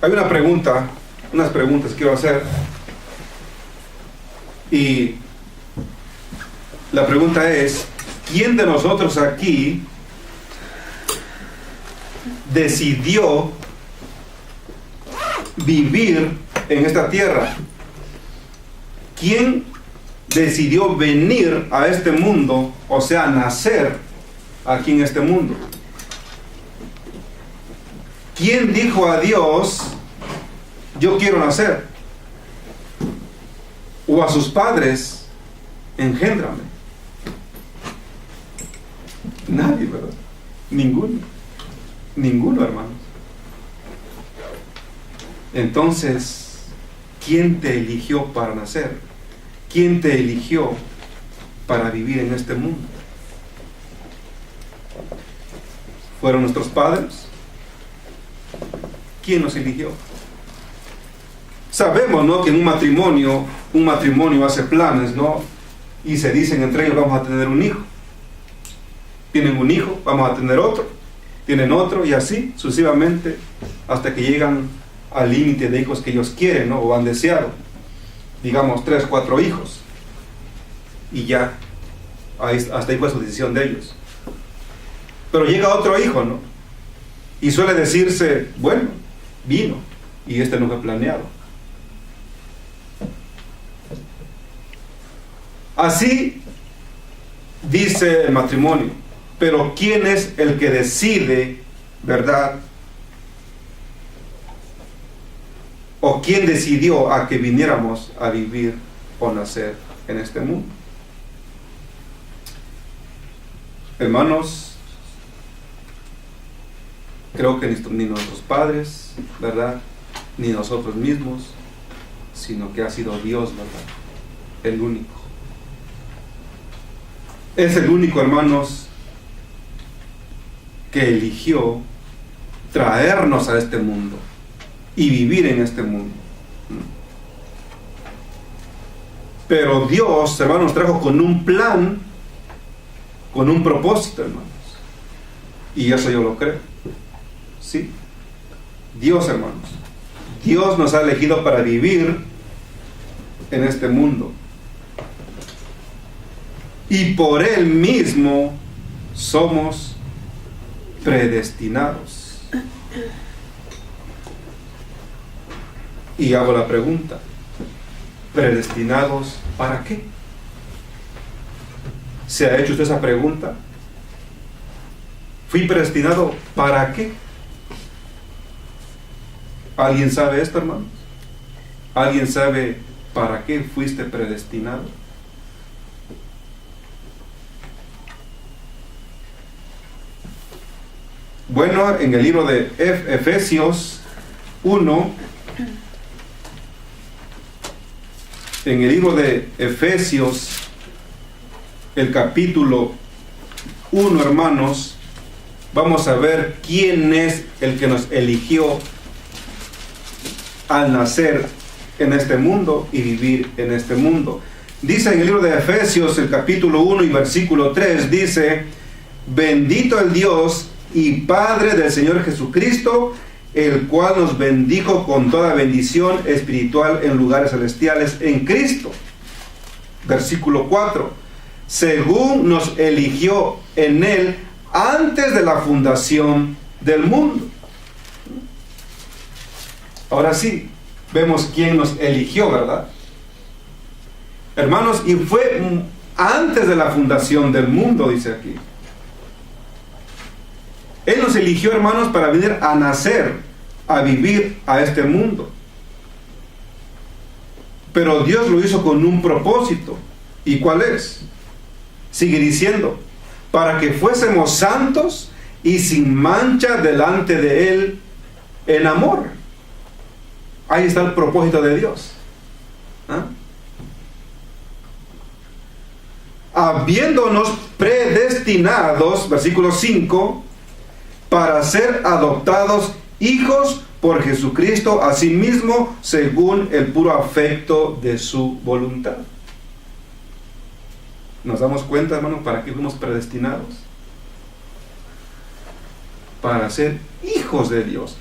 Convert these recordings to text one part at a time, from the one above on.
Hay unas preguntas que quiero hacer. Y la pregunta es: ¿quién de nosotros aquí decidió vivir en esta tierra? ¿Quién decidió venir a este mundo, o sea, nacer aquí en este mundo? ¿Quién dijo a Dios, yo quiero nacer? O a sus padres, engéndrame. Nadie, ¿verdad? Ninguno, hermanos. Entonces, ¿quién te eligió para nacer? ¿Quién te eligió para vivir en este mundo? ¿Fueron nuestros padres? ¿Quién nos eligió? Sabemos, ¿no?, que en un matrimonio hace planes, ¿no? Y se dicen entre ellos, vamos a tener un hijo. Tienen un hijo, vamos a tener otro. Tienen otro, y así sucesivamente hasta que llegan al límite de hijos que ellos quieren, ¿no?, o han deseado. Digamos 3, 4 hijos. Y ya, hasta ahí fue su decisión de ellos. Pero llega otro hijo, ¿no? Y suele decirse, bueno, vino, y este no fue planeado. Así dice el matrimonio. Pero ¿quién es el que decide, verdad? ¿O quién decidió a que viniéramos a vivir o nacer en este mundo? Hermanos, creo que ni nuestros padres, ¿verdad?, ni nosotros mismos, sino que ha sido Dios, ¿verdad?, el único. Es el único, hermanos, que eligió traernos a este mundo y vivir en este mundo. Pero Dios, hermanos, trajo con un plan, con un propósito, hermanos. Y eso yo lo creo. Sí. Dios, hermanos. Dios nos ha elegido para vivir en este mundo. Y por Él mismo somos predestinados. Y hago la pregunta: ¿predestinados para qué? ¿Se ha hecho usted esa pregunta? ¿Fui predestinado para qué? ¿Alguien sabe esto, hermanos? ¿Alguien sabe para qué fuiste predestinado? Bueno, en el libro de Efesios 1, en el libro de Efesios, el capítulo 1, hermanos, vamos a ver quién es el que nos eligió al nacer en este mundo y vivir en este mundo. Dice en el libro de Efesios, el capítulo 1 y versículo 3, dice: bendito el Dios y Padre del Señor Jesucristo, el cual nos bendijo con toda bendición espiritual en lugares celestiales en Cristo. Versículo 4: según nos eligió en Él antes de la fundación del mundo. Ahora sí, vemos quién nos eligió, ¿verdad? Hermanos, y fue antes de la fundación del mundo, dice aquí. Él nos eligió, hermanos, para venir a nacer, a vivir a este mundo. Pero Dios lo hizo con un propósito. ¿Y cuál es? Sigue diciendo: para que fuésemos santos y sin mancha delante de Él en amor. Ahí está el propósito de Dios. ¿Ah? Habiéndonos predestinados, versículo 5, para ser adoptados hijos por Jesucristo, asimismo, según el puro afecto de su voluntad. ¿Nos damos cuenta, hermanos, para qué fuimos predestinados? para ser hijos de Dios,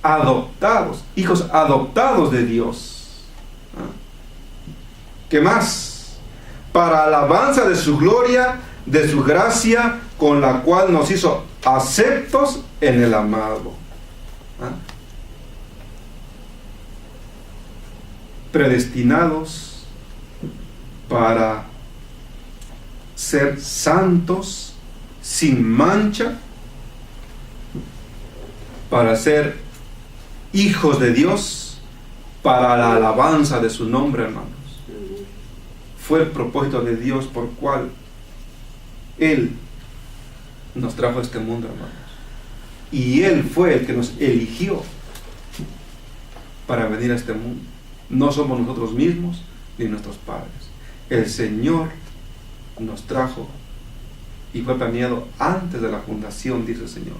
adoptados, hijos adoptados de Dios. ¿Qué más? Para alabanza de su gloria, de su gracia, con la cual nos hizo aceptos en el amado. Predestinados para ser santos, sin mancha, para ser hijos de Dios, para la alabanza de su nombre, hermanos. Fue el propósito de Dios por cual Él nos trajo a este mundo, hermanos. Y Él fue el que nos eligió para venir a este mundo. No somos nosotros mismos ni nuestros padres. El Señor nos trajo y fue planeado antes de la fundación, dice el Señor.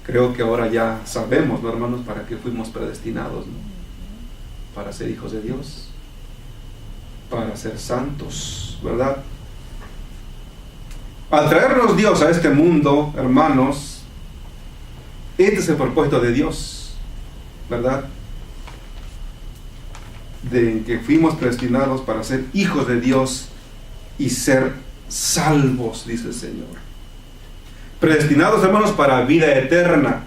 Creo que ahora ya sabemos, ¿no, hermanos?, para qué fuimos predestinados, ¿no? Para ser hijos de Dios, para ser santos, ¿verdad? Al traernos Dios a este mundo, hermanos, este es el propósito de Dios, ¿verdad? De que fuimos predestinados para ser hijos de Dios y ser salvos, dice el Señor. Predestinados, hermanos, para vida eterna.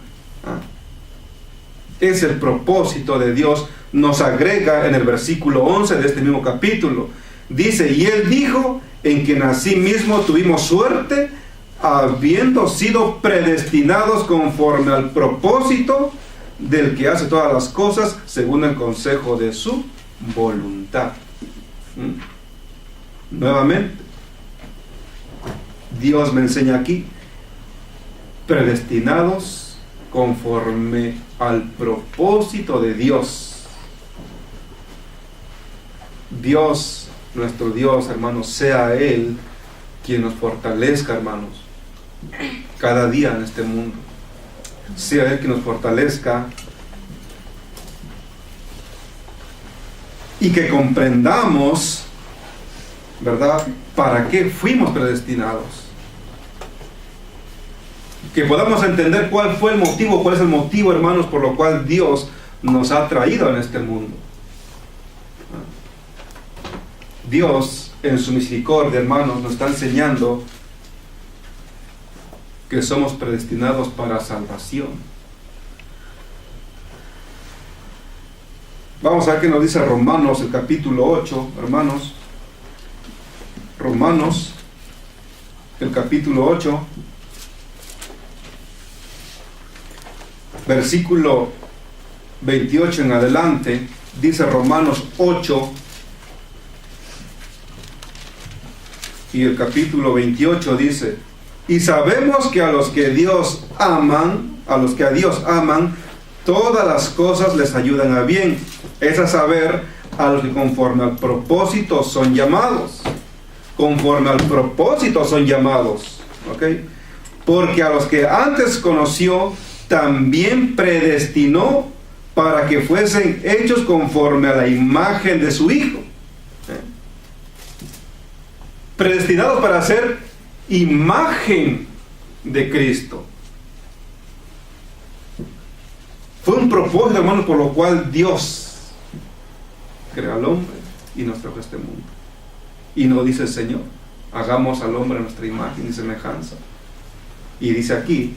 Es el propósito de Dios. Nos agrega en el versículo 11 de este mismo capítulo. Dice, y Él dijo, en quien asimismo tuvimos suerte, habiendo sido predestinados conforme al propósito del que hace todas las cosas según el consejo de su voluntad. Nuevamente, Dios me enseña aquí, predestinados conforme al propósito de Dios. Dios, nuestro Dios, hermanos, sea Él quien nos fortalezca, hermanos, cada día en este mundo. Sea Él quien nos fortalezca y que comprendamos, ¿verdad?, para qué fuimos predestinados. Que podamos entender cuál fue el motivo, cuál es el motivo, hermanos, por lo cual Dios nos ha traído en este mundo. Dios, en su misericordia, hermanos, nos está enseñando que somos predestinados para salvación. Vamos a ver qué nos dice Romanos, el capítulo 8, hermanos. Romanos, el capítulo 8. Versículo 28 en adelante, dice Romanos 8 y el capítulo 28 dice, y sabemos que a los que Dios aman, a los que a Dios aman, todas las cosas les ayudan a bien, es a saber, a los que conforme al propósito son llamados. Conforme al propósito son llamados, ¿ok? Porque a los que antes conoció, también predestinó para que fuesen hechos conforme a la imagen de su Hijo. Predestinados para ser imagen de Cristo. Fue un propósito, hermanos, por lo cual Dios creó al hombre y nos trajo a este mundo. Y nos dice el Señor, hagamos al hombre a nuestra imagen y semejanza. Y dice aquí,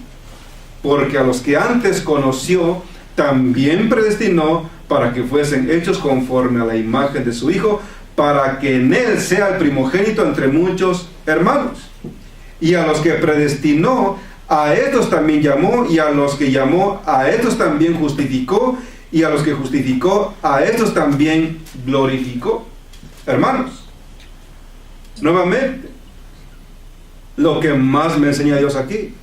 porque a los que antes conoció, también predestinó para que fuesen hechos conforme a la imagen de su Hijo, para que en Él sea el primogénito entre muchos hermanos. Y a los que predestinó, a estos también llamó, y a los que llamó, a estos también justificó, y a los que justificó, a estos también glorificó. Hermanos, nuevamente, lo que más me enseña Dios aquí,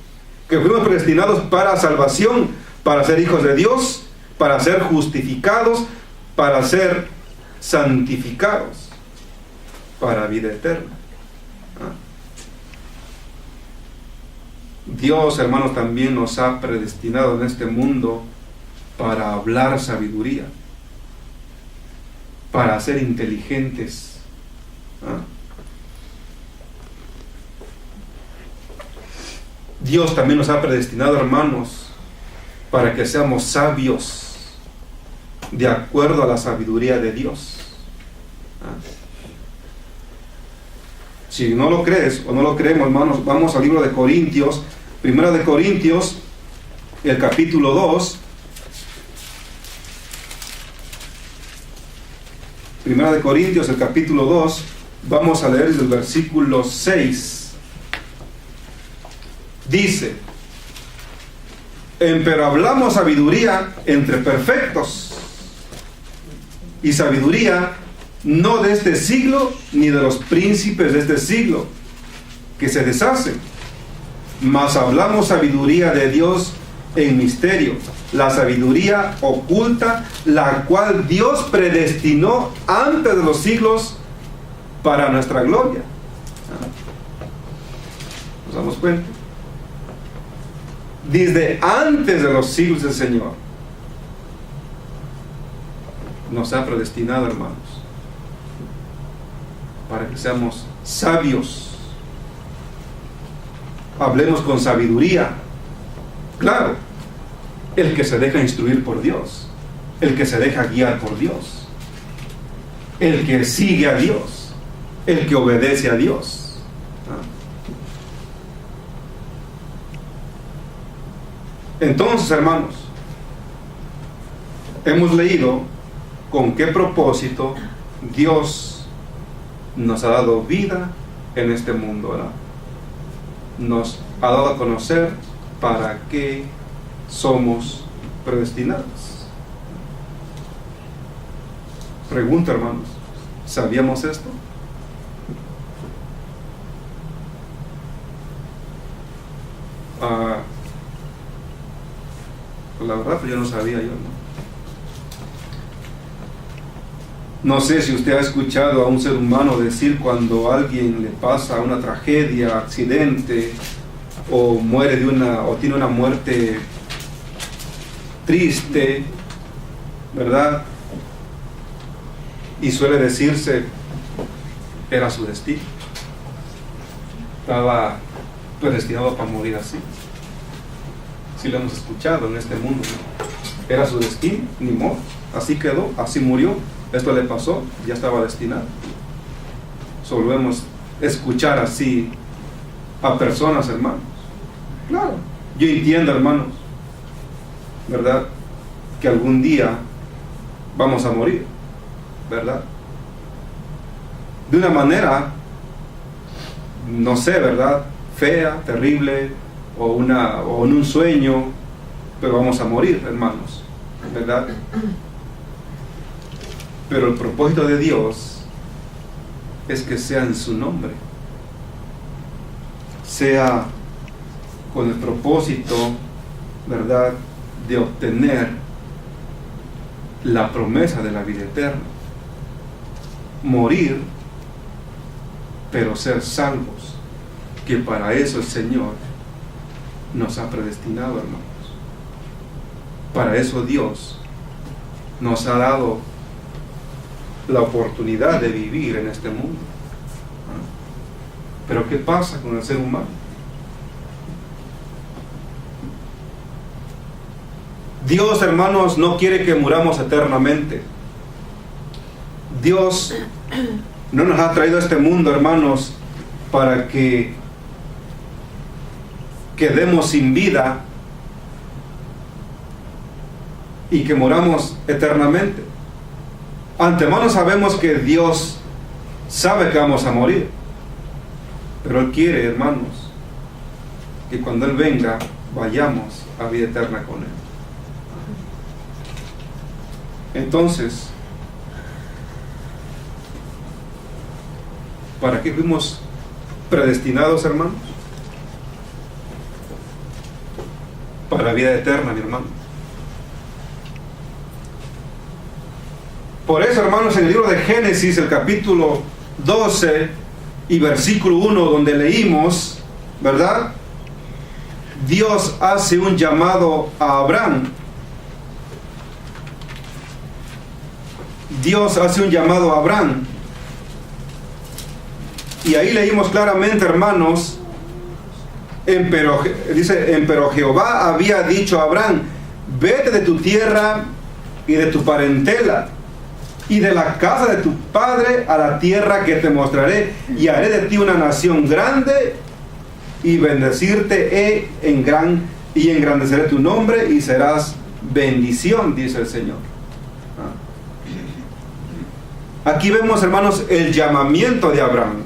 que fuimos predestinados para salvación, para ser hijos de Dios, para ser justificados, para ser santificados, para vida eterna. Dios, hermanos, también nos ha predestinado en este mundo para hablar sabiduría, para ser inteligentes. Dios también nos ha predestinado, hermanos, para que seamos sabios de acuerdo a la sabiduría de Dios. Si no lo crees o no lo creemos, hermanos, vamos al libro de Corintios, Primera de Corintios, el capítulo 2. Primera de Corintios, el capítulo 2, vamos a leer desde el versículo 6. Dice: pero hablamos sabiduría entre perfectos, y sabiduría no de este siglo, ni de los príncipes de este siglo, que se deshacen, mas hablamos sabiduría de Dios en misterio, la sabiduría oculta, la cual Dios predestinó antes de los siglos para nuestra gloria. ¿Nos damos cuenta? Desde antes de los siglos el Señor nos ha predestinado, hermanos, para que seamos sabios. Hablemos con sabiduría. Claro, el que se deja instruir por Dios, el que se deja guiar por Dios, el que sigue a Dios, el que obedece a Dios. Entonces, hermanos, hemos leído con qué propósito Dios nos ha dado vida en este mundo, ¿verdad? Nos ha dado a conocer para qué somos predestinados. Pregunta, hermanos, ¿sabíamos esto? Pues la verdad, pues yo no sabía yo, ¿no? No sé si usted ha escuchado a un ser humano decir cuando a alguien le pasa una tragedia, accidente, o muere o tiene una muerte triste, ¿verdad? Y suele decirse, era su destino. Estaba predestinado para morir así. Sí lo hemos escuchado en este mundo, ¿no? Era su destino, ni modo, así quedó, así murió. Esto le pasó, ya estaba destinado. Solemos escuchar así a personas, hermanos. Claro, yo entiendo, hermanos, ¿verdad?, que algún día vamos a morir, ¿verdad? De una manera, no sé, ¿verdad?, fea, terrible, o en un sueño, pero vamos a morir, hermanos, ¿verdad? Pero el propósito de Dios es que sea en su nombre, sea con el propósito, ¿verdad?, de obtener la promesa de la vida eterna. Morir, pero ser salvos, que para eso el Señor nos ha predestinado, hermanos. Para eso Dios nos ha dado la oportunidad de vivir en este mundo. Pero ¿qué pasa con el ser humano? Dios, hermanos, no quiere que muramos eternamente. Dios no nos ha traído a este mundo, hermanos, para que quedemos sin vida y que muramos eternamente. Antemano sabemos que Dios sabe que vamos a morir, pero Él quiere, hermanos, que cuando Él venga vayamos a vida eterna con Él. Entonces, ¿para qué fuimos predestinados, hermanos? Para la vida eterna, mi hermano. Por eso, hermanos, en el libro de Génesis, el capítulo 12 y versículo 1, donde leímos, ¿verdad?, Dios hace un llamado a Abraham. Dios hace un llamado a Abraham. Y ahí leímos claramente, hermanos, Empero Jehová había dicho a Abraham: vete de tu tierra y de tu parentela y de la casa de tu padre a la tierra que te mostraré, y haré de ti una nación grande, y bendecirte y engrandeceré tu nombre, y serás bendición, dice el Señor. Aquí vemos, hermanos, el llamamiento de Abraham.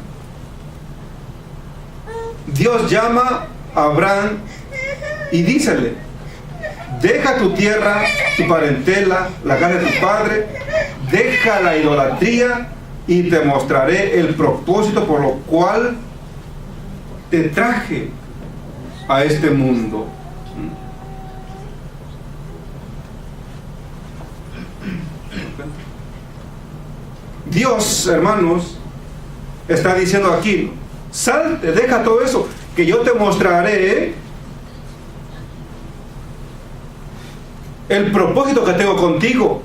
Dios llama a Abraham y dícele: deja tu tierra, tu parentela, la casa de tu padre, deja la idolatría, y te mostraré el propósito por lo cual te traje a este mundo. Dios, hermanos, está diciendo aquí: salte, deja todo eso, que yo te mostraré el propósito que tengo contigo,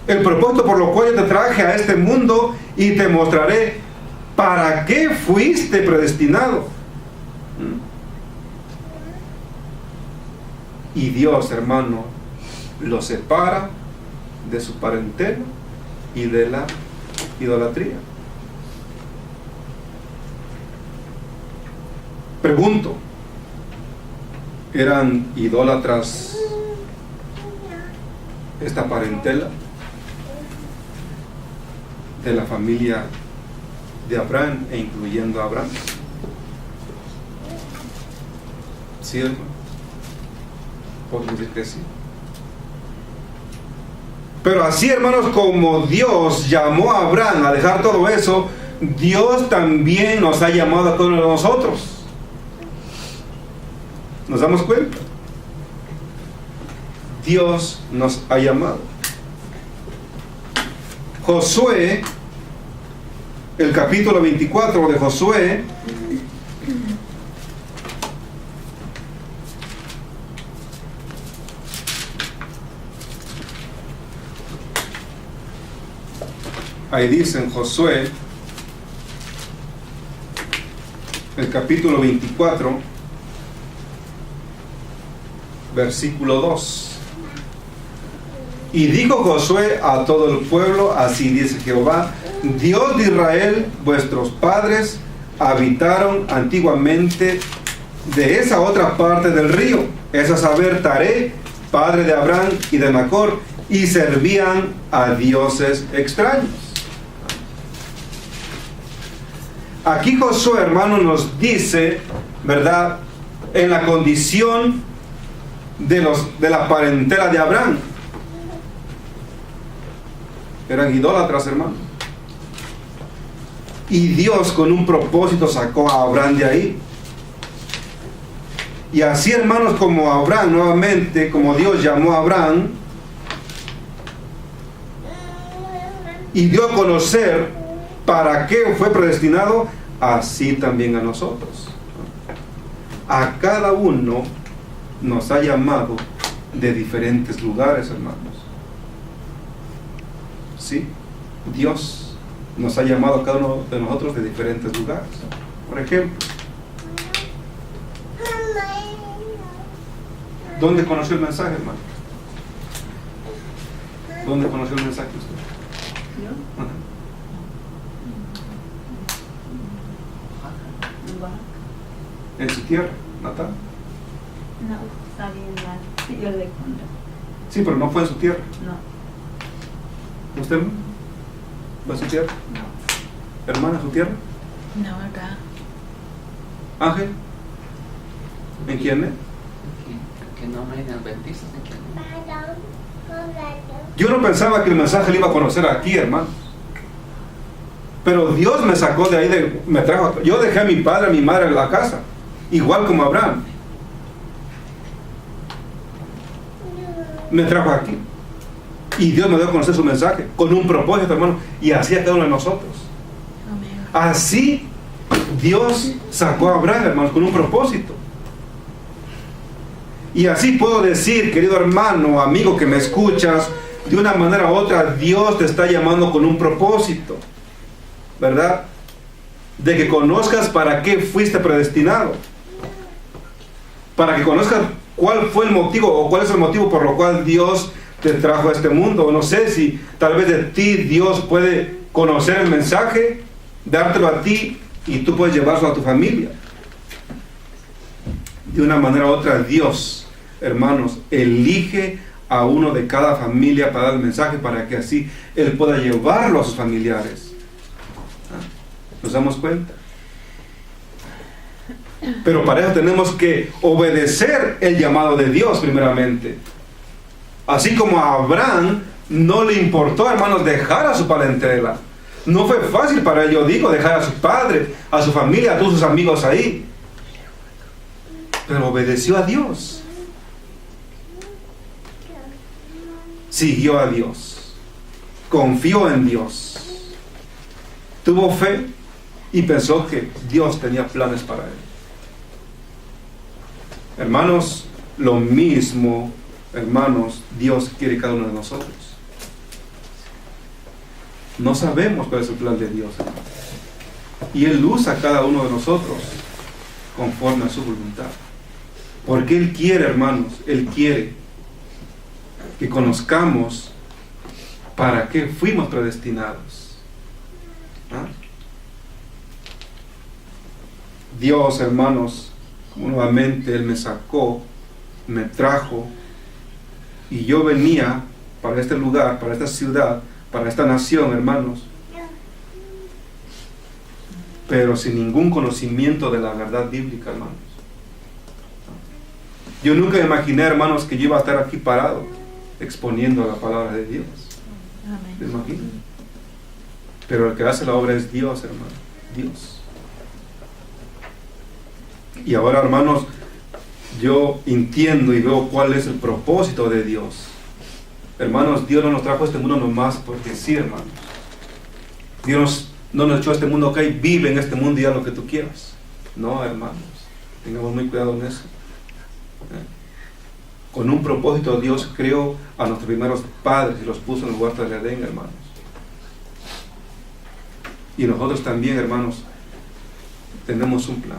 el propósito por lo cual yo te traje a este mundo, y te mostraré para qué fuiste predestinado. Y Dios, hermano, lo separa de su parentela y de la idolatría. Pregunto: ¿eran idólatras esta parentela de la familia de Abraham, e incluyendo a Abraham? ¿Sí, hermano? Podemos decir que sí. Pero así, hermanos, como Dios llamó a Abraham a dejar todo eso, Dios también nos ha llamado a todos nosotros. ¿Nos damos cuenta? Dios nos ha llamado. Josué, el capítulo 24 de Josué, ahí dice en Josué, el capítulo 24, versículo 2. Y dijo Josué a todo el pueblo: así dice Jehová, Dios de Israel: vuestros padres habitaron antiguamente de esa otra parte del río, es a saber, Taré, padre de Abraham y de Nacor, y servían a dioses extraños. Aquí Josué, hermano, nos dice, ¿verdad?, en la condición de la parentela de Abraham. Eran idólatras, hermano. Y Dios, con un propósito, sacó a Abraham de ahí. Y así, hermanos, como Abraham, nuevamente, como Dios llamó a Abraham y dio a conocer para qué fue predestinado, así también a nosotros. A cada uno nos ha llamado de diferentes lugares, hermanos. Sí, Dios nos ha llamado a cada uno de nosotros de diferentes lugares. Por ejemplo, ¿dónde conoció el mensaje, hermano? ¿Dónde conoció el mensaje usted? ¿Yo? Ajá. ¿En su tierra natal? No, salí en la Silla de Conda. Sí, pero no fue en su tierra. No, ¿Usted no? ¿Fue en su tierra? no. ¿Hermana, su tierra? No, acá. ¿Ángel? ¿En quién es? Que no hay adventistas en quién. Yo no pensaba que el mensaje le iba a conocer aquí, hermano. Pero Dios me sacó de ahí, me trajo. Yo dejé a mi padre, a mi madre en la casa, igual como Abraham. Me trajo aquí. Y Dios me dio a conocer su mensaje con un propósito, hermano. Y así a cada uno de nosotros. Amén. Así Dios sacó a Abraham, hermanos, con un propósito. Y así puedo decir, querido hermano, amigo que me escuchas, de una manera u otra, Dios te está llamando con un propósito, ¿verdad? De que conozcas para qué fuiste predestinado. para que conozcas cuál fue el motivo o cuál es el motivo por lo cual Dios te trajo a este mundo. No sé si tal vez de ti Dios puede conocer el mensaje, dártelo a ti y tú puedes llevarlo a tu familia. De una manera u otra, Dios, hermanos, elige a uno de cada familia para dar el mensaje, para que así Él pueda llevarlo a sus familiares. ¿Nos damos cuenta? Pero para eso tenemos que obedecer el llamado de Dios primeramente. Así como a Abraham no le importó, hermanos, dejar a su parentela. No fue fácil para él, yo digo, dejar a su padre, a su familia, a todos sus amigos ahí. Pero obedeció a Dios. Siguió a Dios. Confió en Dios. Tuvo fe y pensó que Dios tenía planes para él. Hermanos, lo mismo, hermanos, Dios quiere cada uno de nosotros. No sabemos cuál es el plan de Dios, hermanos. Y Él usa a cada uno de nosotros conforme a su voluntad. Porque Él quiere, hermanos, Él quiere que conozcamos para qué fuimos predestinados. ¿Ah? Dios, hermanos, nuevamente Él me sacó, me trajo, y yo venía para este lugar, para esta ciudad, para esta nación, hermanos, pero sin ningún conocimiento de la verdad bíblica, hermanos. Yo nunca me imaginé, hermanos, que yo iba a estar aquí parado exponiendo la palabra de Dios. ¿Me imagino? Pero el que hace la obra es Dios, hermano. Dios. Y ahora, hermanos, yo entiendo y veo cuál es el propósito de Dios. Hermanos, Dios no nos trajo a este mundo nomás porque sí, hermanos. Dios no nos echó a este mundo, ok, vive en este mundo y haz lo que tú quieras. No, hermanos, tengamos muy cuidado en eso. Con un propósito Dios creó a nuestros primeros padres y los puso en el huerto del Edén, hermanos. Y nosotros también, hermanos, tenemos un plan.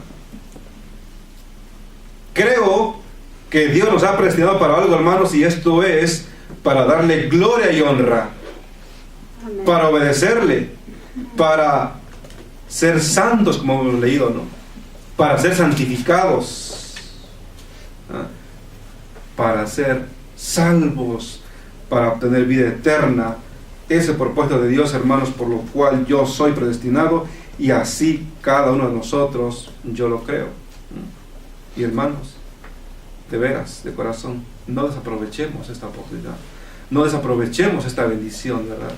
Creo que Dios nos ha predestinado para algo, hermanos, y esto es para darle gloria y honra, para obedecerle, para ser santos, como hemos leído, ¿no? Para ser santificados, ¿ah? Para ser salvos, para obtener vida eterna. Ese propósito de Dios, hermanos, por lo cual yo soy predestinado, y así cada uno de nosotros, yo lo creo. Y hermanos, de veras, de corazón, no desaprovechemos esta oportunidad, no desaprovechemos esta bendición, ¿verdad?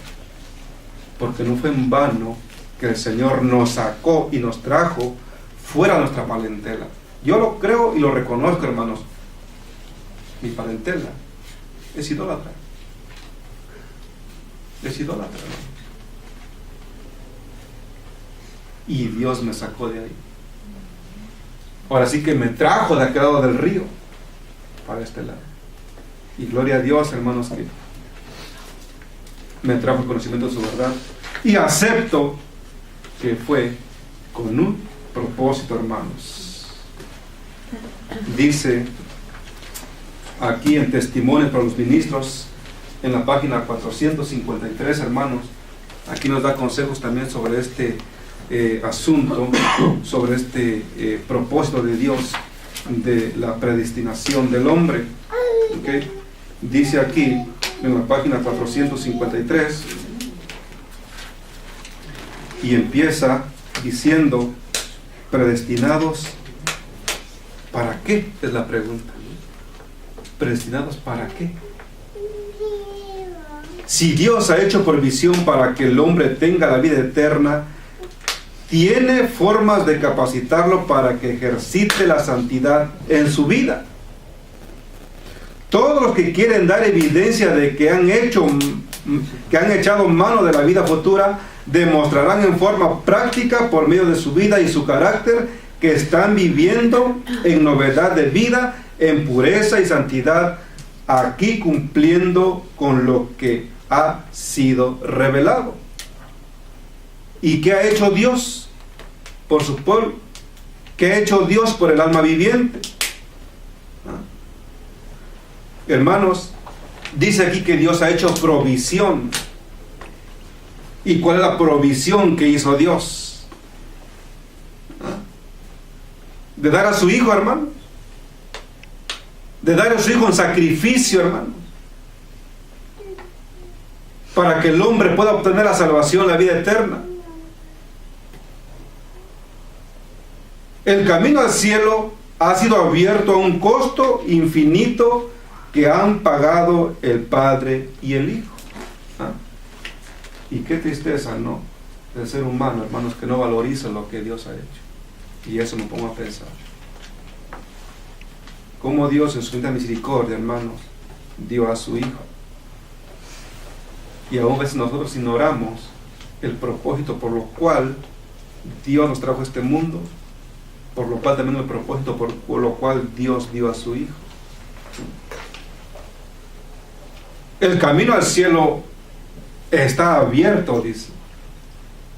Porque no fue en vano que el Señor nos sacó y nos trajo fuera de nuestra parentela. Yo lo creo y lo reconozco, hermanos. Mi parentela es idólatra. Es idólatra, hermano. Y Dios me sacó de ahí. Ahora sí que me trajo de aquel lado del río para este lado. Y gloria a Dios, hermanos, que me trajo el conocimiento de su verdad. Y acepto que fue con un propósito, hermanos. Dice aquí en Testimonios para los Ministros, en la página 453, hermanos, aquí nos da consejos también sobre este asunto, sobre este propósito de Dios de la predestinación del hombre. ¿Okay? Dice aquí en la página 453 y empieza diciendo: predestinados ¿para qué? Es la pregunta. ¿Predestinados para qué? Si Dios ha hecho provisión para que el hombre tenga la vida eterna, tiene formas de capacitarlo para que ejercite la santidad en su vida. Todos los que quieren dar evidencia de que han echado mano de la vida futura, demostrarán en forma práctica por medio de su vida y su carácter que están viviendo en novedad de vida, en pureza y santidad, aquí cumpliendo con lo que ha sido revelado. ¿Y qué ha hecho Dios por su pueblo? ¿Qué ha hecho Dios por el alma viviente? hermanos, dice aquí que Dios ha hecho provisión. ¿Y cuál es la provisión que hizo Dios? De dar a su Hijo, hermanos. De dar a su Hijo en sacrificio, hermanos. Para que el hombre pueda obtener la salvación, la vida eterna. El camino al cielo ha sido abierto a un costo infinito que han pagado el Padre y el Hijo. ¿Ah? Y qué tristeza, ¿no? Del ser humano, hermanos, que no valoriza lo que Dios ha hecho. Y eso me pongo a pensar. Cómo Dios en su infinita misericordia, hermanos, dio a su Hijo. Y aún a veces nosotros ignoramos el propósito por lo cual Dios nos trajo a este mundo, por lo cual también el propósito por lo cual Dios dio a su Hijo. El camino al cielo está abierto, dice.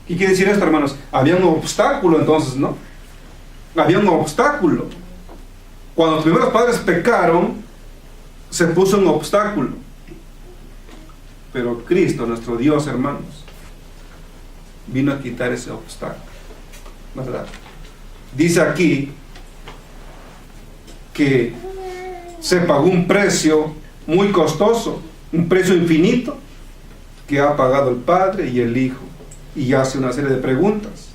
¿Qué quiere decir esto, hermanos? Había un obstáculo entonces, ¿no? Había un obstáculo. Cuando los primeros padres pecaron, se puso un obstáculo. Pero Cristo, nuestro Dios, hermanos, vino a quitar ese obstáculo, ¿verdad? Dice aquí que se pagó un precio muy costoso, un precio infinito que ha pagado el Padre y el Hijo. Y hace una serie de preguntas.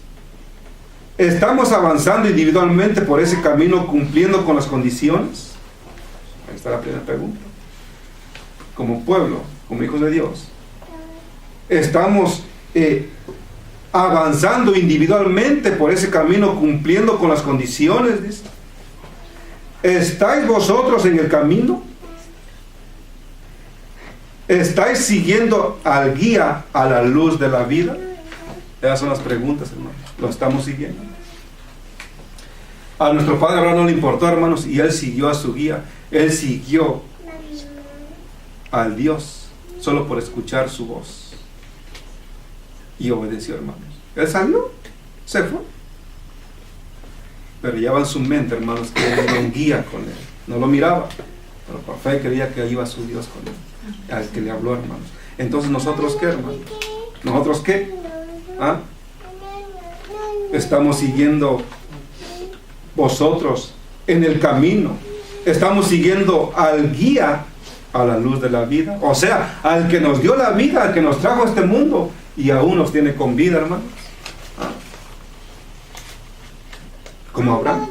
¿Estamos avanzando individualmente por ese camino cumpliendo con las condiciones? Ahí está la primera pregunta. Como pueblo, como hijos de Dios, ¿estamos avanzando individualmente por ese camino cumpliendo con las condiciones? Dice. ¿Estáis vosotros en el camino? ¿Estáis siguiendo al guía a la luz de la vida? Esas son las preguntas, hermanos. ¿Lo estamos siguiendo? A nuestro padre Abraham no le importó, hermanos, y él siguió a su guía. Él siguió al Dios solo por escuchar su voz. Y obedeció, hermanos. Él salió, se fue. Pero llevaba en su mente, hermanos, que él era un guía con él. No lo miraba, pero por fe creía que iba su Dios con él, al que le habló, hermanos. Entonces, ¿nosotros qué, hermanos? ¿Nosotros qué? ¿Ah? Estamos siguiendo vosotros en el camino. Estamos siguiendo al guía a la luz de la vida. O sea, al que nos dio la vida, al que nos trajo a este mundo y aún nos tiene con vida, hermanos. ¿Ah? Como Abraham.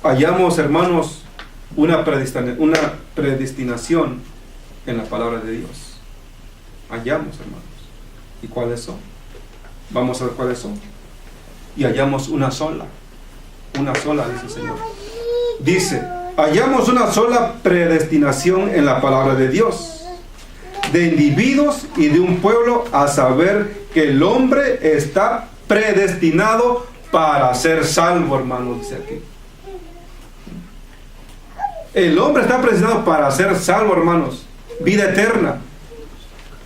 Hallamos, hermanos, una predestinación en la palabra de Dios. Hallamos, hermanos. ¿Y cuáles son? Vamos a ver cuáles son. Y hallamos una sola, dice el Señor. Dice, hallamos una sola predestinación en la palabra de Dios, de individuos y de un pueblo, a saber que el hombre está predestinado para ser salvo, hermanos, dice aquí. El hombre está predestinado para ser salvo, hermanos. Vida eterna.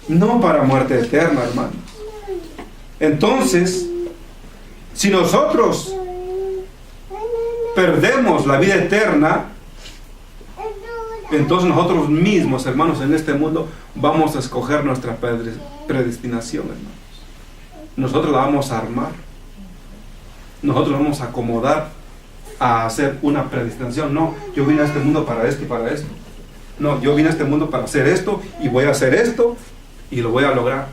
No para muerte eterna, hermanos. Entonces, si nosotros perdemos la vida eterna, entonces nosotros mismos, hermanos, en este mundo vamos a escoger nuestra predestinación, hermanos. Nosotros la vamos a armar. Nosotros la vamos a acomodar a hacer una predestinación. No, yo vine a este mundo para esto y para esto. No, yo vine a este mundo para hacer esto y voy a hacer esto y lo voy a lograr.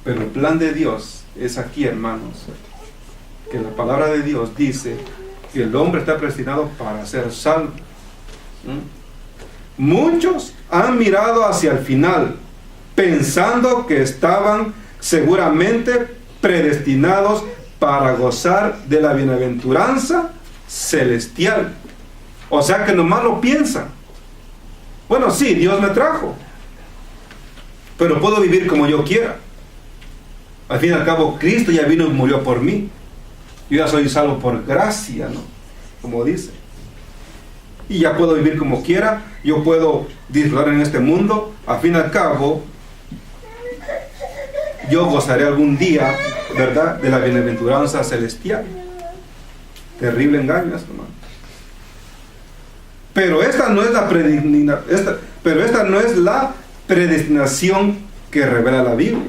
Pero el plan de Dios es aquí, hermanos, que la palabra de Dios dice que el hombre está predestinado para ser salvo. Muchos han mirado hacia el final, pensando que estaban seguramente predestinados para gozar de la bienaventuranza celestial. O sea que nomás lo piensan. Bueno, sí, Dios me trajo, pero puedo vivir como yo quiera. Al fin y al cabo, Cristo ya vino y murió por mí. Yo ya soy salvo por gracia, ¿no? Como dice. Y ya puedo vivir como quiera. Yo puedo disfrutar en este mundo. Al fin y al cabo, yo gozaré algún día, ¿verdad?, de la bienaventuranza celestial. Terrible engaño, hermano. Pero esta no es la predestinación que revela la Biblia.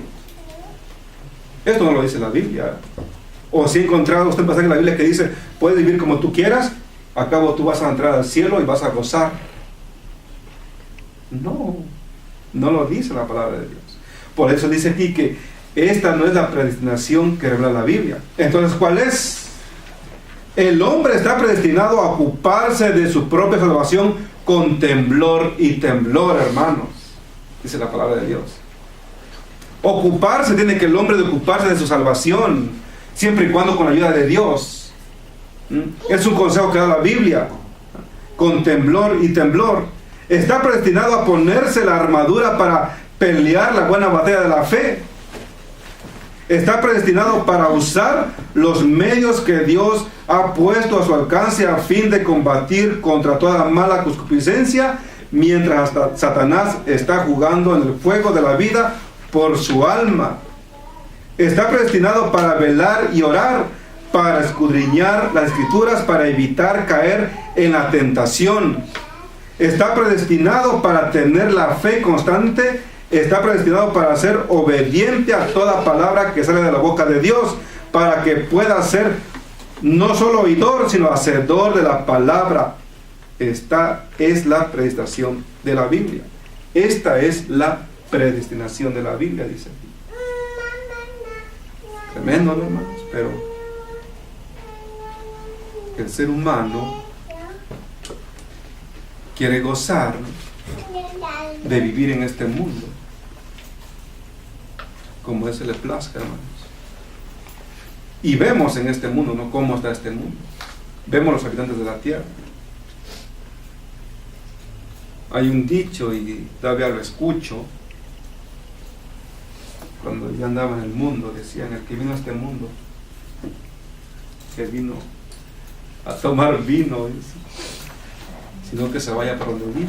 Esto no lo dice la Biblia. O si ha encontrado usted un pasaje en la Biblia que dice, puedes vivir como tú quieras, a cabo tú vas a entrar al cielo y vas a gozar. No lo dice la palabra de Dios. Por eso dice aquí que esta no es la predestinación que revela la Biblia. Entonces, ¿cuál es? El hombre está predestinado a ocuparse de su propia salvación con temblor y temblor, hermanos. Dice la palabra de Dios. Ocuparse, tiene que el hombre de ocuparse de su salvación, siempre y cuando con la ayuda de Dios. Es un consejo que da la Biblia. Con temblor y temblor. Está predestinado a ponerse la armadura para pelear la buena batalla de la fe. Está predestinado para usar los medios que Dios ha puesto a su alcance a fin de combatir contra toda mala concupiscencia, mientras Satanás está jugando en el fuego de la vida por su alma. Está predestinado para velar y orar, para escudriñar las Escrituras, para evitar caer en la tentación. Está predestinado para tener la fe constante. Está predestinado para ser obediente a toda palabra que sale de la boca de Dios, para que pueda ser no solo oidor, sino hacedor de la palabra. Esta es la predestinación de la Biblia. Esta es la predestinación de la Biblia, dice aquí. Tremendo, ¿no, hermanos? Pero el ser humano quiere gozar de vivir en este mundo como se le plazca, hermanos. Y vemos en este mundo, ¿no?, cómo está este mundo. Vemos los habitantes de la tierra. Hay un dicho, y todavía lo escucho, cuando yo andaba en el mundo, decían: el que vino a este mundo, que vino a tomar vino, sino que se vaya para donde vino.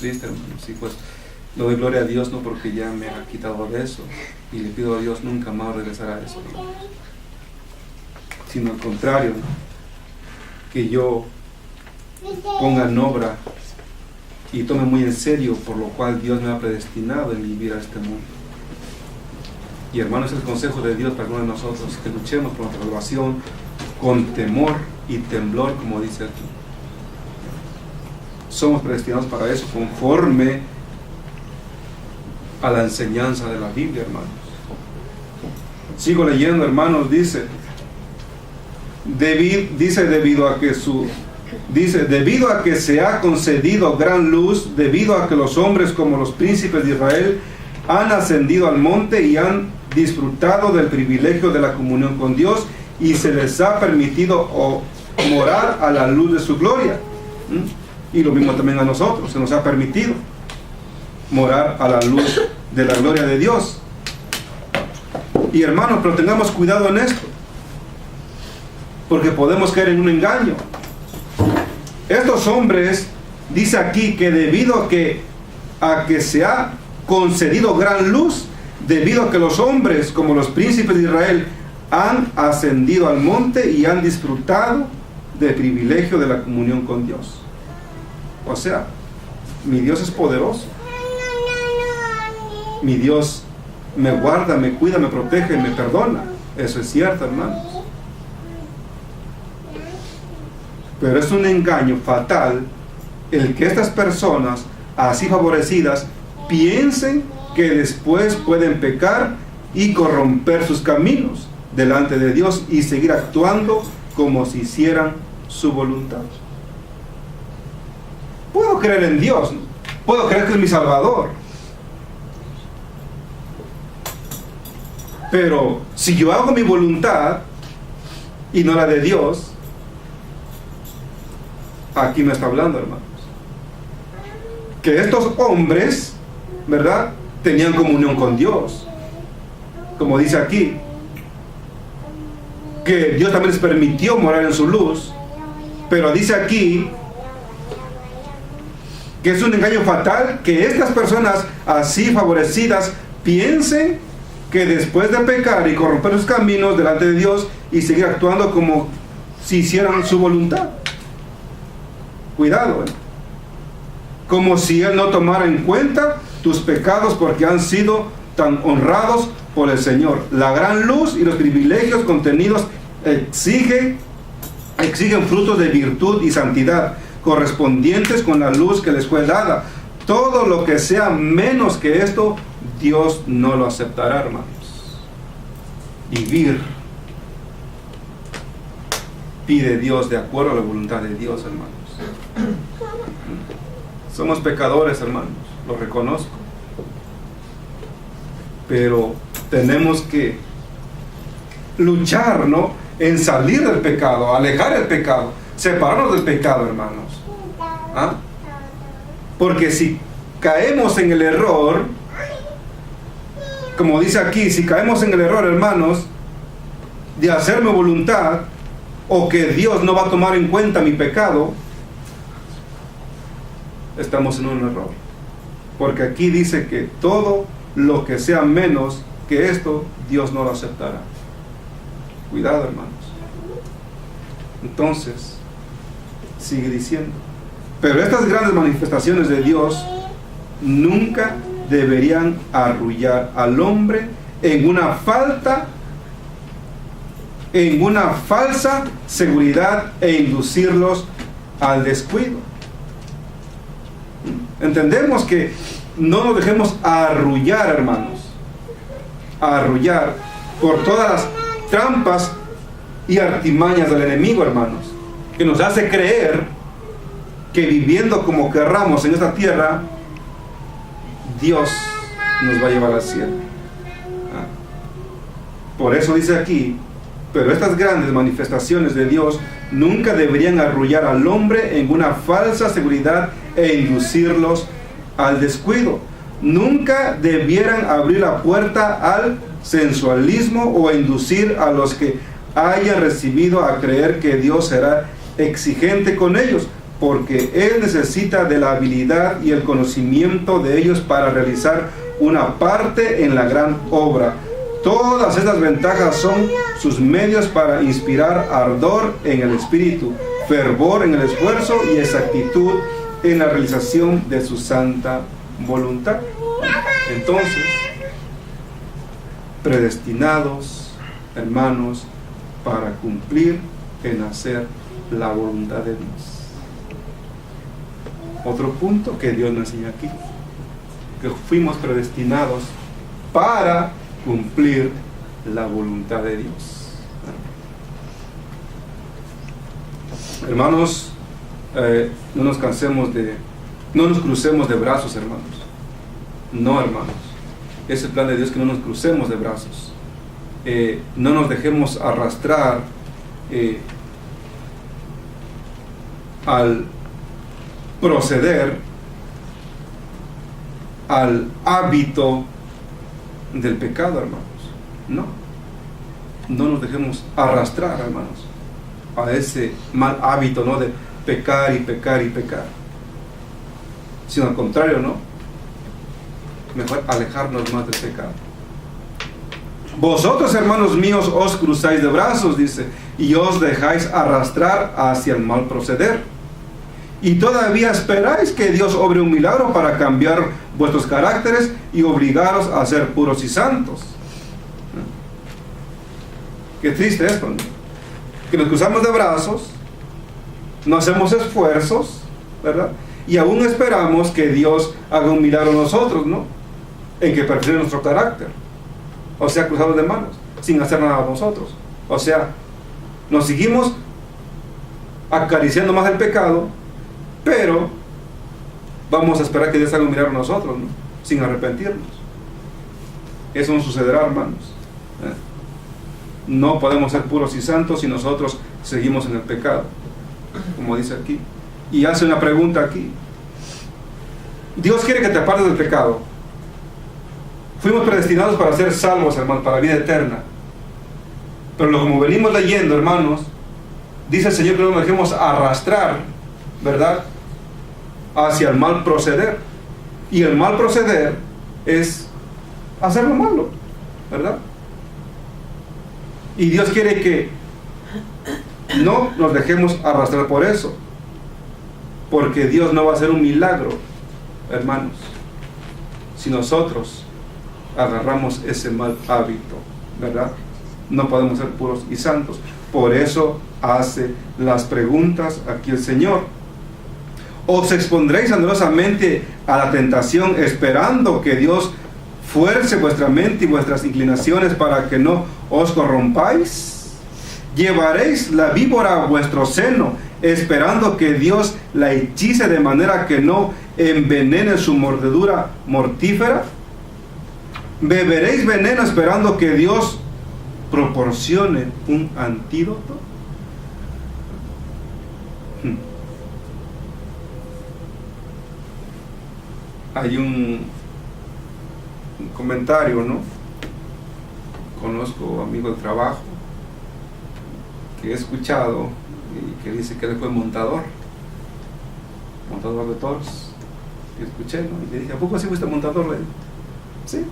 Triste, hermanos. Y pues le doy gloria a Dios, no porque ya me ha quitado de eso, y le pido a Dios nunca más regresar a eso, ¿no?, sino al contrario, ¿no?, que yo ponga en obra y tome muy en serio por lo cual Dios me ha predestinado en vivir a este mundo. Y hermanos, es el consejo de Dios para uno de nosotros, que luchemos por nuestra salvación con temor y temblor, como dice aquí. Somos predestinados para eso, conforme a la enseñanza de la Biblia, hermanos. Sigo leyendo, hermanos. Dice debido a que se ha concedido gran luz, debido a que los hombres como los príncipes de Israel han ascendido al monte y han disfrutado del privilegio de la comunión con Dios, y se les ha permitido morar a la luz de su gloria. Y lo mismo también a nosotros, se nos ha permitido morar a la luz de la gloria de Dios. Y hermanos, pero tengamos cuidado en esto, porque podemos caer en un engaño. Estos hombres, dice aquí, que debido a que se ha concedido gran luz, debido a que los hombres como los príncipes de Israel han ascendido al monte y han disfrutado del privilegio de la comunión con Dios. O sea, mi Dios es poderoso. Mi Dios me guarda, me cuida, me protege, me perdona. Eso es cierto, hermanos. Pero es un engaño fatal el que estas personas así favorecidas piensen que después pueden pecar y corromper sus caminos delante de Dios y seguir actuando como si hicieran su voluntad. Puedo creer en Dios, puedo creer que es mi Salvador, pero si yo hago mi voluntad y no la de Dios, aquí me está hablando, hermanos, que estos hombres, ¿verdad?, tenían comunión con Dios, como dice aquí, que Dios también les permitió morar en su luz. Pero dice aquí que es un engaño fatal que estas personas así favorecidas piensen que después de pecar y corromper sus caminos delante de Dios y seguir actuando como si hicieran su voluntad. Cuidado, como si Él no tomara en cuenta tus pecados porque han sido tan honrados por el Señor. La gran luz y los privilegios contenidos exigen frutos de virtud y santidad correspondientes con la luz que les fue dada. Todo lo que sea menos que esto, Dios no lo aceptará, hermanos. Vivir pide Dios de acuerdo a la voluntad de Dios, hermanos. Somos pecadores, hermanos, lo reconozco. Pero tenemos que luchar, ¿no?, en salir del pecado, alejar el pecado, separarnos del pecado, hermanos. ¿Ah? Porque si caemos en el error, como dice aquí, si caemos en el error, hermanos, de hacer mi voluntad, o que Dios no va a tomar en cuenta mi pecado, estamos en un error. Porque aquí dice que todo lo que sea menos que esto, Dios no lo aceptará. Cuidado, hermanos. Entonces, sigue diciendo, pero estas grandes manifestaciones de Dios nunca deberían arrullar al hombre en una falsa seguridad e inducirlos al descuido. Entendemos que no nos dejemos arrullar, hermanos, arrullar por todas las trampas y artimañas del enemigo, hermanos, que nos hace creer que viviendo como querramos en esta tierra, Dios nos va a llevar al cielo. Por eso dice aquí, pero estas grandes manifestaciones de Dios nunca deberían arrullar al hombre en una falsa seguridad e inducirlos al descuido. Nunca debieran abrir la puerta al sensualismo o inducir a los que hayan recibido a creer que Dios será exigente con ellos, porque Él necesita de la habilidad y el conocimiento de ellos para realizar una parte en la gran obra. Todas estas ventajas son sus medios para inspirar ardor en el espíritu, fervor en el esfuerzo y exactitud en la realización de su santa voluntad. Entonces, predestinados, hermanos, para cumplir en hacer la voluntad de Dios. Otro punto que Dios nos enseña aquí, que fuimos predestinados para cumplir la voluntad de Dios. Hermanos, no nos crucemos de brazos, hermanos. No, hermanos, es el plan de Dios que no nos crucemos de brazos. No nos dejemos arrastrar al proceder, al hábito del pecado, hermanos. No nos dejemos arrastrar, hermanos, a ese mal hábito, ¿no?, de pecar y pecar y pecar, sino al contrario, ¿no?, mejor alejarnos más del pecado. Vosotros, hermanos míos, os cruzáis de brazos, dice, y os dejáis arrastrar hacia el mal proceder, y todavía esperáis que Dios obre un milagro para cambiar vuestros caracteres y obligaros a ser puros y santos. Qué triste esto, ¿no?, que nos cruzamos de brazos, no hacemos esfuerzos, ¿verdad?, y aún esperamos que Dios haga un milagro en nosotros, ¿no?, en que perfeccione nuestro carácter. O sea, cruzados de manos, sin hacer nada nosotros. O sea, nos seguimos acariciando más el pecado, pero vamos a esperar que Dios haga un milagro en nosotros, ¿no?, sin arrepentirnos. Eso no sucederá, hermanos. No podemos ser puros y santos si nosotros seguimos en el pecado, como dice aquí. Y hace una pregunta aquí. Dios quiere que te apartes del pecado. Fuimos predestinados para ser salvos, hermanos, para la vida eterna. Pero como venimos leyendo, hermanos, dice el Señor que no nos dejemos arrastrar, ¿verdad?, hacia el mal proceder. Y el mal proceder es hacer lo malo, ¿verdad? Y Dios quiere que no nos dejemos arrastrar por eso, porque Dios no va a hacer un milagro, hermanos, si nosotros agarramos ese mal hábito, ¿verdad? No podemos ser puros y santos. Por eso hace las preguntas aquí el Señor. ¿Os expondréis anhelosamente a la tentación, esperando que Dios fuerce vuestra mente y vuestras inclinaciones para que no os corrompáis? ¿Llevaréis la víbora a vuestro seno, esperando que Dios la hechice de manera que no envenene su mordedura mortífera? ¿Beberéis veneno esperando que Dios proporcione un antídoto? Hay un comentario, ¿no? Conozco amigos de trabajo que he escuchado y que dice que él fue montador de toros. Y escuché, ¿no? Y le dije, ¿a poco así fuiste montador? Le dije, sí.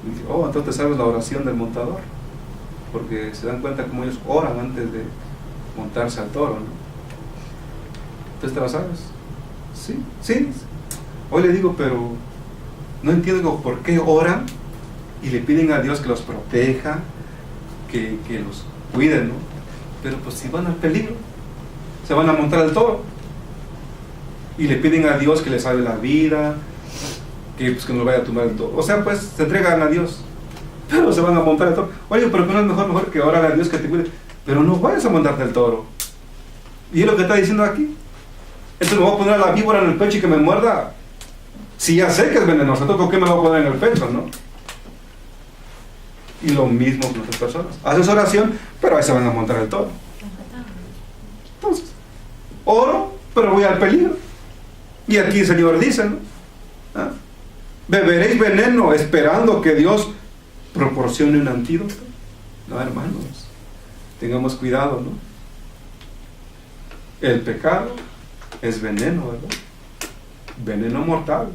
Y dije, oh, entonces sabes la oración del montador, porque se dan cuenta cómo ellos oran antes de montarse al toro, ¿no? ¿Entonces te la sabes? Sí, sí. Hoy le digo, pero no entiendo por qué oran y le piden a Dios que los proteja, que los cuide, ¿no? Pero pues si van al peligro, se van a montar al toro y le piden a Dios que les salve la vida, que no lo vaya a tumbar el toro. O sea, pues se entregan a Dios, pero se van a montar el toro. Oye, pero que no es mejor que orar a Dios que te cuide, pero no vayas a montarte el toro. Y es lo que está diciendo aquí. Entonces me voy a poner a la víbora en el pecho y que me muerda. Si ya sé que es venenoso, entonces ¿por qué me lo voy a poner en el pecho, no? Y lo mismo con otras personas. Haces oración, pero ahí se van a montar el toro. Entonces, oro, pero voy al peligro. Y aquí el Señor dice, ¿no? ¿Ah? ¿Beberéis veneno esperando que Dios proporcione un antídoto? No, hermanos, tengamos cuidado, ¿no? El pecado es veneno, ¿verdad? Veneno mortal.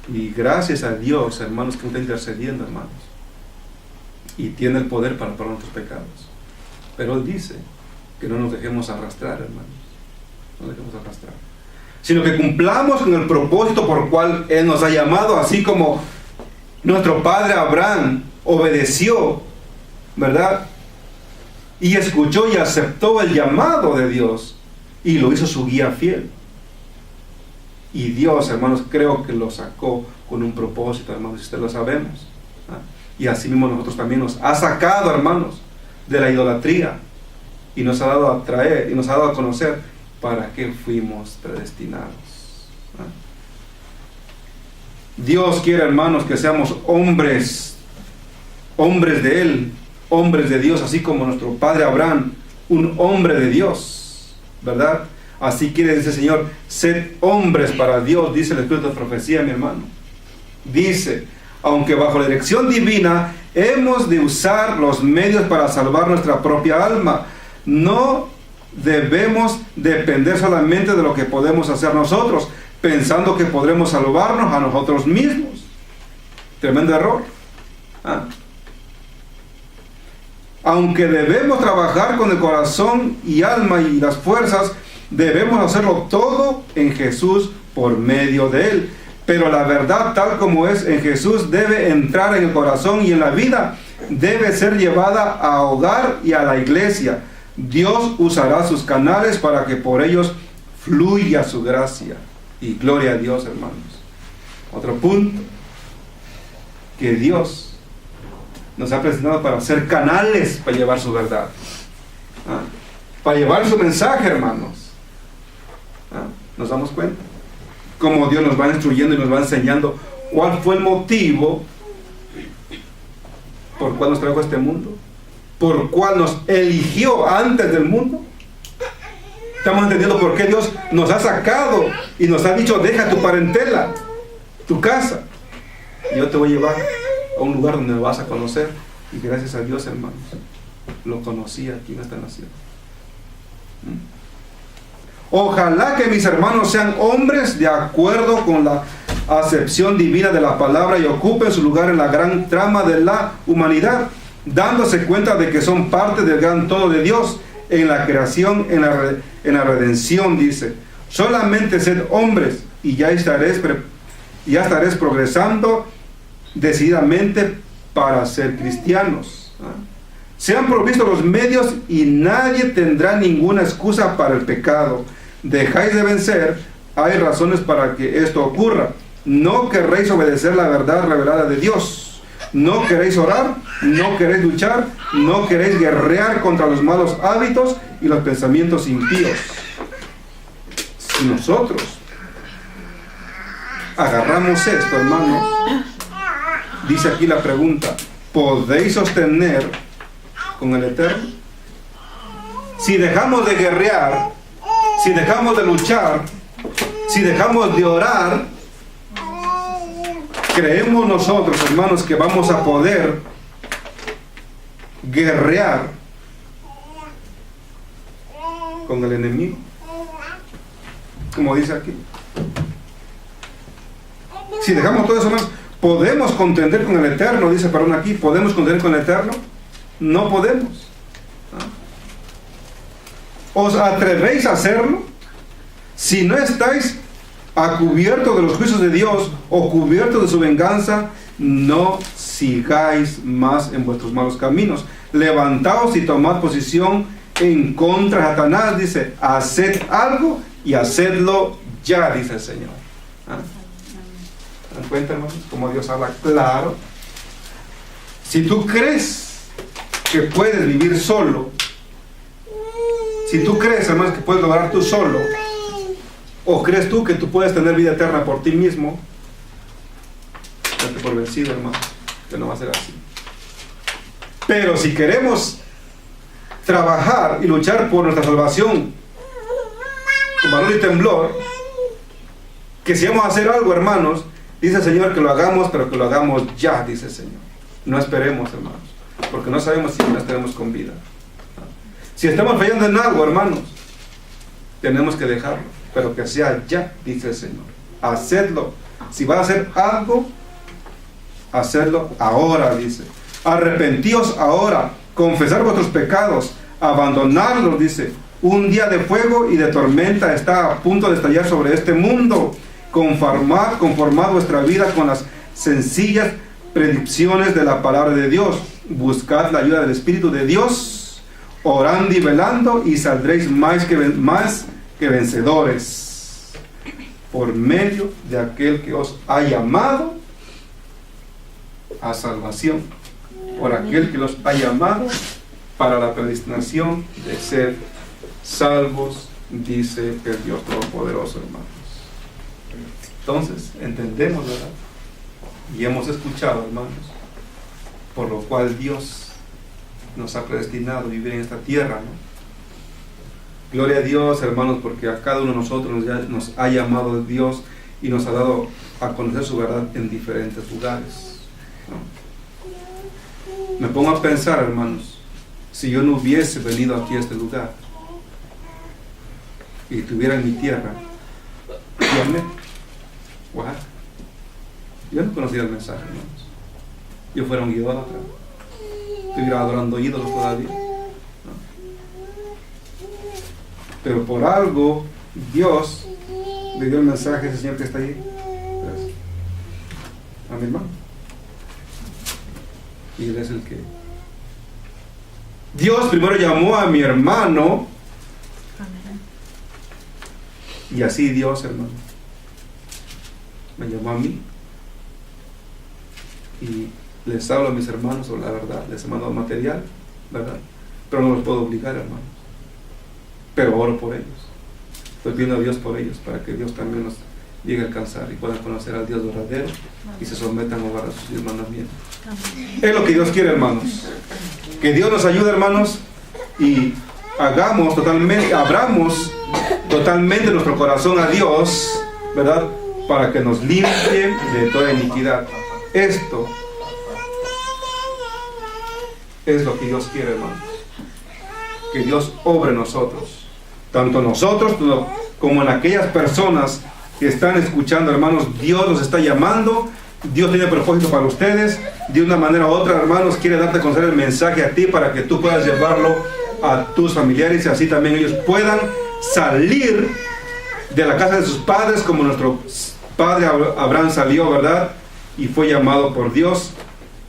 Y gracias a Dios, hermanos, que está intercediendo, hermanos, y tiene el poder para nuestros pecados. Pero Él dice que no nos dejemos arrastrar, hermanos, no nos dejemos arrastrar, sino que cumplamos con el propósito por el cual Él nos ha llamado, así como nuestro padre Abraham obedeció, ¿verdad? Y escuchó y aceptó el llamado de Dios y lo hizo su guía fiel. Y Dios, hermanos, creo que lo sacó con un propósito, hermanos, si ustedes lo sabemos. ¿Ah? Y así mismo nosotros también nos ha sacado, hermanos, de la idolatría y nos ha dado a traer y nos ha dado a conocer para qué fuimos predestinados. ¿Ah? Dios quiere, hermanos, que seamos hombres de Él, hombres de Dios, así como nuestro padre Abraham, un hombre de Dios, ¿verdad? Así quiere, dice el Señor, sed hombres para Dios, dice el Espíritu de profecía, mi hermano. Dice, aunque bajo la dirección divina hemos de usar los medios para salvar nuestra propia alma, no debemos depender solamente de lo que podemos hacer nosotros, pensando que podremos salvarnos a nosotros mismos. Tremendo error. ¿Ah? Aunque debemos trabajar con el corazón y alma y las fuerzas, debemos hacerlo todo en Jesús por medio de Él. Pero la verdad tal como es en Jesús debe entrar en el corazón y en la vida debe ser llevada a hogar y a la iglesia. Dios usará sus canales para que por ellos fluya su gracia. Y gloria a Dios, hermanos. Otro punto, que Dios nos ha presentado para ser canales para llevar su verdad. ¿Ah? Para llevar su mensaje, hermanos. ¿Ah? ¿Nos damos cuenta? Como Dios nos va instruyendo y nos va enseñando cuál fue el motivo por cuál nos trajo a este mundo, por cuál nos eligió antes del mundo. Estamos entendiendo por qué Dios nos ha sacado y nos ha dicho: deja tu parentela, tu casa, y yo te voy a llevar a un lugar donde me vas a conocer. Y gracias a Dios, hermanos, lo conocí aquí en esta nación. Ojalá que mis hermanos sean hombres de acuerdo con la acepción divina de la palabra y ocupen su lugar en la gran trama de la humanidad. dándose cuenta de que son parte del gran todo de Dios en la creación, en la redención, dice. Solamente sed hombres y ya estaréis progresando decididamente para ser cristianos. Se han provisto los medios y nadie tendrá ninguna excusa para el pecado. Dejáis de vencer, hay razones para que esto ocurra. No querréis obedecer la verdad revelada de Dios. No queréis orar, no queréis luchar, no queréis guerrear contra los malos hábitos y los pensamientos impíos. Si nosotros agarramos esto, hermanos, dice aquí la pregunta, ¿podéis sostener con el Eterno? Si dejamos de guerrear, si dejamos de luchar, si dejamos de orar, ¿creemos nosotros, hermanos, que vamos a poder guerrear con el enemigo? Como dice aquí. Si dejamos todo eso, hermanos, ¿podemos contender con el Eterno? Dice Parón aquí, ¿podemos contender con el Eterno? No podemos. ¿Os atrevéis a hacerlo? Si no estáis a cubierto de los juicios de Dios o cubierto de su venganza, no sigáis más en vuestros malos caminos. Levantaos y tomad posición en contra de Satanás, dice, haced algo y hacedlo ya, dice el Señor. ¿Se dan cuenta, hermanos? Como Dios habla claro. Si tú crees que puedes vivir solo, si tú crees, hermanos, que puedes lograr tú solo, o crees tú que tú puedes tener vida eterna por ti mismo, date por vencido, hermano, que no va a ser así. Pero si queremos trabajar y luchar por nuestra salvación con valor y temblor, que si vamos a hacer algo, hermanos, dice el Señor que lo hagamos, pero que lo hagamos ya, dice el Señor. No esperemos, hermanos, porque no sabemos si no estaremos con vida. Si estamos fallando en algo, hermanos, tenemos que dejarlo, pero que sea ya, dice el Señor. Hacedlo. Si vas a hacer algo, hacedlo ahora, dice. Arrepentíos ahora, confesar vuestros pecados, abandonarlos, dice. Un día de fuego y de tormenta está a punto de estallar sobre este mundo. Conformad vuestra vida con las sencillas predicciones de la palabra de Dios. Buscad la ayuda del Espíritu de Dios, orando y velando, y saldréis más que vencedores, por medio de aquel que os ha llamado a salvación, por aquel que los ha llamado para la predestinación de ser salvos, dice el Dios Todopoderoso, hermanos. Entonces, entendemos, ¿verdad? Y hemos escuchado, hermanos, por lo cual Dios nos ha predestinado a vivir en esta tierra, ¿no? Gloria a Dios, hermanos, porque a cada uno de nosotros nos ha llamado Dios y nos ha dado a conocer su verdad en diferentes lugares, ¿no? Me pongo a pensar, hermanos, si yo no hubiese venido aquí a este lugar y estuviera en mi tierra, yo no conocía el mensaje, hermanos. Yo fuera un idólatra, estuviera adorando ídolos todavía, ¿no? Pero por algo Dios le dio el mensaje a ese Señor que está ahí, a mi hermano, y Él es el que Dios primero llamó a mi hermano, y así Dios, hermano, me llamó a mí, y les hablo a mis hermanos sobre la verdad, les he mandado material, ¿verdad? Pero no los puedo obligar, hermanos. Pero oro por ellos. Estoy pidiendo a Dios por ellos, para que Dios también los llegue a alcanzar y puedan conocer al Dios verdadero y se sometan a guardar sus mandamientos. Es lo que Dios quiere, hermanos. Que Dios nos ayude, hermanos, y abramos totalmente nuestro corazón a Dios, ¿verdad? Para que nos limpie de toda iniquidad. Esto es lo que Dios quiere, hermanos. Que Dios obre en nosotros, tanto nosotros como en aquellas personas que están escuchando, hermanos. Dios los está llamando Dios tiene propósito para ustedes. De una manera u otra, hermanos, quiere darte a conocer el mensaje a ti para que tú puedas llevarlo a tus familiares y así también ellos puedan salir de la casa de sus padres como nuestro padre Abraham salió, ¿verdad? Y fue llamado por Dios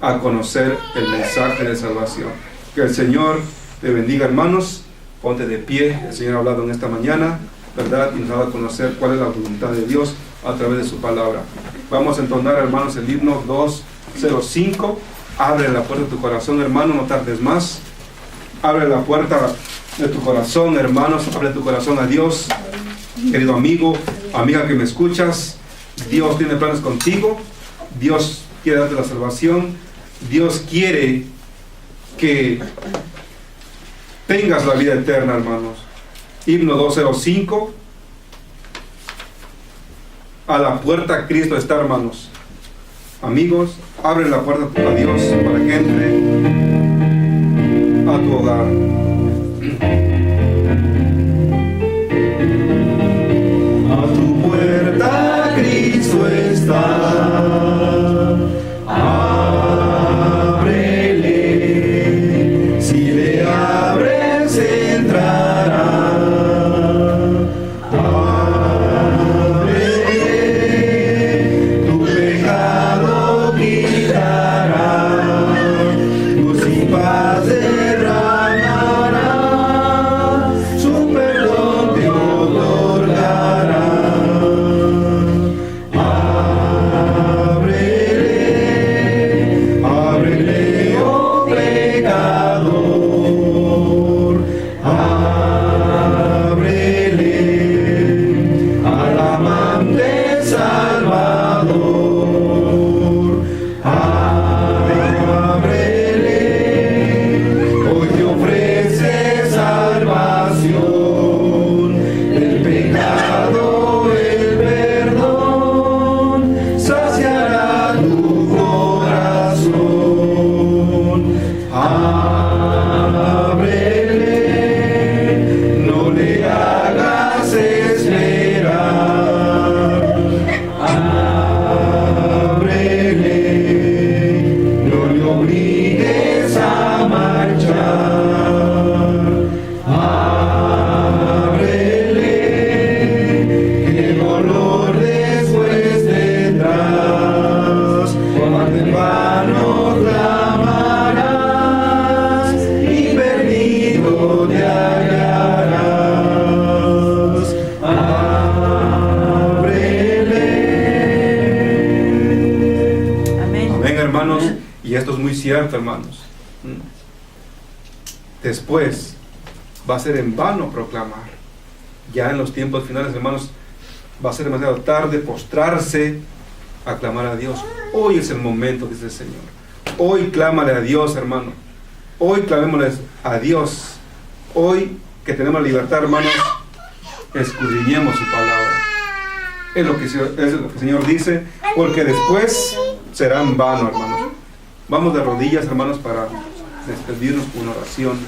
a conocer el mensaje de salvación. Que el Señor te bendiga, hermanos. Ponte de pie. El Señor ha hablado en esta mañana, ¿verdad? Y nos ha dado a conocer cuál es la voluntad de Dios a través de su palabra. Vamos a entonar, hermanos, el himno 205. Abre la puerta de tu corazón, hermano, no tardes más. Abre la puerta de tu corazón, hermanos. Abre tu corazón a Dios. Querido amigo, amiga que me escuchas, Dios tiene planes contigo. Dios quiere darte la salvación. Dios quiere que tengas la vida eterna, hermanos. Himno 205. A la puerta Cristo está, hermanos. Amigos, abre la puerta a Dios para que entre a tu hogar. A tu puerta Cristo está. Ábrele. Si le abres, entrará. Ábrele. Tu pecado quitará. Luz y paz derramará. Su perdón te otorgará. Ábrele, ábrele, oh pecador. Ábrele al amante Salvador. Ábrele, hoy te ofrece salvación. El pecado, el perdón, saciará tu corazón. Ábrele, no le hagas esperar. Ábrele, no le obligues a marchar. Ábrele, que el dolor después tendrás. Cuando en vano clamarás y perdido te hallarás. Ábrele. Amén. Amén, hermanos. Y esto es muy cierto, hermanos. Después va a ser en vano proclamar. Ya en los tiempos finales, hermanos, va a ser demasiado tarde postrarse a clamar a Dios. Hoy es el momento, dice el Señor. Hoy clámale a Dios, hermano. Hoy clamémosle a Dios. Hoy que tenemos libertad, hermanos, escudriñemos su palabra. Es lo que el Señor dice, porque después será en vano, hermanos. Vamos de rodillas, hermanos, para despedirnos con una oración.